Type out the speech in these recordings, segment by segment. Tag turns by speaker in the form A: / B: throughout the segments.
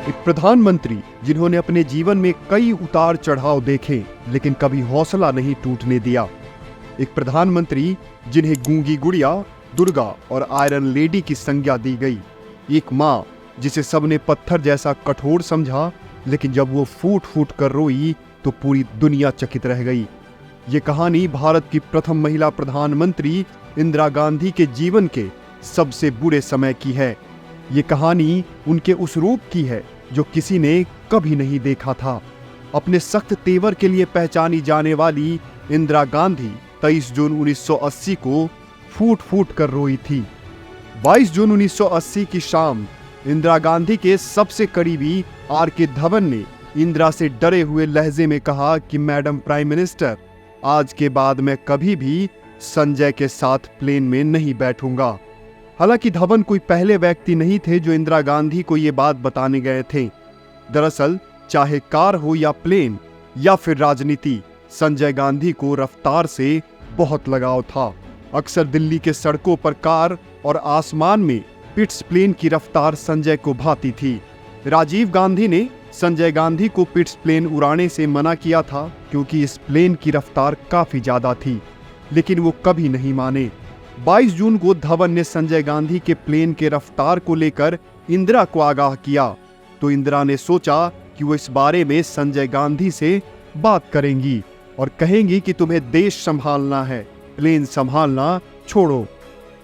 A: एक प्रधानमंत्री जिन्होंने अपने जीवन में कई उतार चढ़ाव देखे लेकिन कभी हौसला नहीं टूटने दिया। एक प्रधानमंत्री जिन्हें गूंगी गुड़िया, दुर्गा और आयरन लेडी की संज्ञा दी गई। एक माँ जिसे सबने पत्थर जैसा कठोर समझा, लेकिन जब वो फूट फूट कर रोई तो पूरी दुनिया चकित रह गई। ये कहानी भारत की प्रथम महिला प्रधानमंत्री इंदिरा गांधी के जीवन के सबसे बुरे समय की है। ये कहानी उनके उस रूप की है जो किसी ने कभी नहीं देखा था। अपने सख्त तेवर के लिए पहचानी जाने वाली इंदिरा गांधी 23 जून 1980 को फूट फूट कर रोई थी। 22 जून 1980 की शाम इंदिरा गांधी के सबसे करीबी आर.के. धवन ने इंदिरा से डरे हुए लहजे में कहा कि मैडम प्राइम मिनिस्टर, आज के बाद मैं कभी भी संजय के साथ प्लेन में नहीं बैठूंगा। हालांकि धवन कोई पहले व्यक्ति नहीं थे जो इंदिरा गांधी को ये बात बताने गए थे। दरअसल चाहे कार हो या प्लेन या फिर राजनीति, संजय गांधी को रफ्तार से बहुत लगाव था। अक्सर दिल्ली के सड़कों पर कार और आसमान में पिट्स प्लेन की रफ्तार संजय को भाती थी। राजीव गांधी ने संजय गांधी को पिट्स प्लेन उड़ाने से मना किया था क्योंकि इस प्लेन की रफ्तार काफी ज्यादा थी, लेकिन वो कभी नहीं माने। 22 जून को धवन ने संजय गांधी के प्लेन के रफ्तार को लेकर इंदिरा को आगाह किया तो इंदिरा ने सोचा कि वो इस बारे में संजय गांधी से बात करेंगी और कहेंगी कि तुम्हें देश संभालना है, प्लेन संभालना छोड़ो।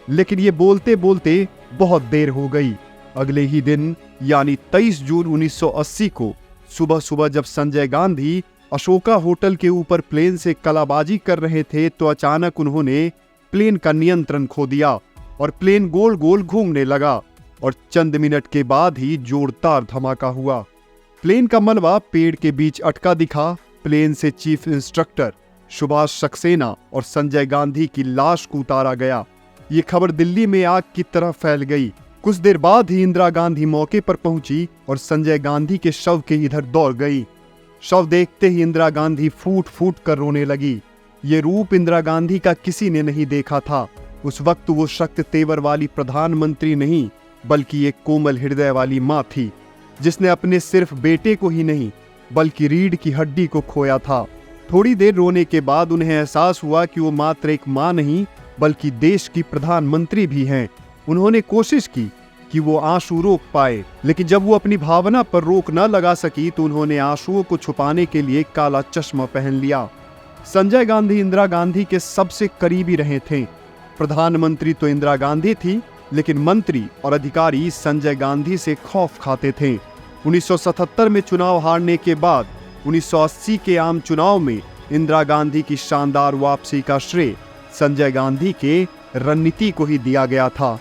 A: लेकिन ये बोलते बोलते बहुत देर हो गई। अगले ही दिन यानी 23 जून 1980 को सुबह सुबह जब संजय गांधी अशोका होटल के ऊपर प्लेन से कलाबाजी कर रहे थे तो अचानक उन्होंने प्लेन का नियंत्रण खो दिया और प्लेन गोल गोल घूमने लगा और चंद मिनट के बाद ही जोरदार धमाका हुआ। प्लेन का मलबा पेड़ के बीच अटका दिखा। प्लेन से चीफ इंस्ट्रक्टर सुभाष सक्सेना और संजय गांधी की लाश को उतारा गया। ये खबर दिल्ली में आग की तरह फैल गई। कुछ देर बाद ही इंदिरा गांधी मौके पर पहुंची और संजय गांधी के शव के इधर दौड़ गई। शव देखते ही इंदिरा गांधी फूट फूट कर रोने लगी। ये रूप इंदिरा गांधी का किसी ने नहीं देखा था। उस वक्त वो सख्त तेवर वाली प्रधानमंत्री नहीं बल्कि एक कोमल हृदय वाली माँ थी, जिसने अपने सिर्फ बेटे को ही नहीं बल्कि रीढ़ की हड्डी को खोया था। थोड़ी देर रोने के बाद उन्हें एहसास हुआ कि वो मात्र एक माँ नहीं बल्कि देश की प्रधानमंत्री भी हैं। उन्होंने कोशिश की कि वो आंसू रोक पाए, लेकिन जब वो अपनी भावना पर रोक न लगा सकी तो उन्होंने आंसुओं को छुपाने के लिए काला चश्मा पहन लिया। संजय गांधी इंदिरा गांधी के सबसे करीबी रहे थे। प्रधानमंत्री तो इंदिरा गांधी थी, लेकिन मंत्री और अधिकारी संजय गांधी से खौफ खाते थे। 1977 में चुनाव हारने के बाद 1980 के आम चुनाव में इंदिरा गांधी की शानदार वापसी का श्रेय संजय गांधी के रणनीति को ही दिया गया था।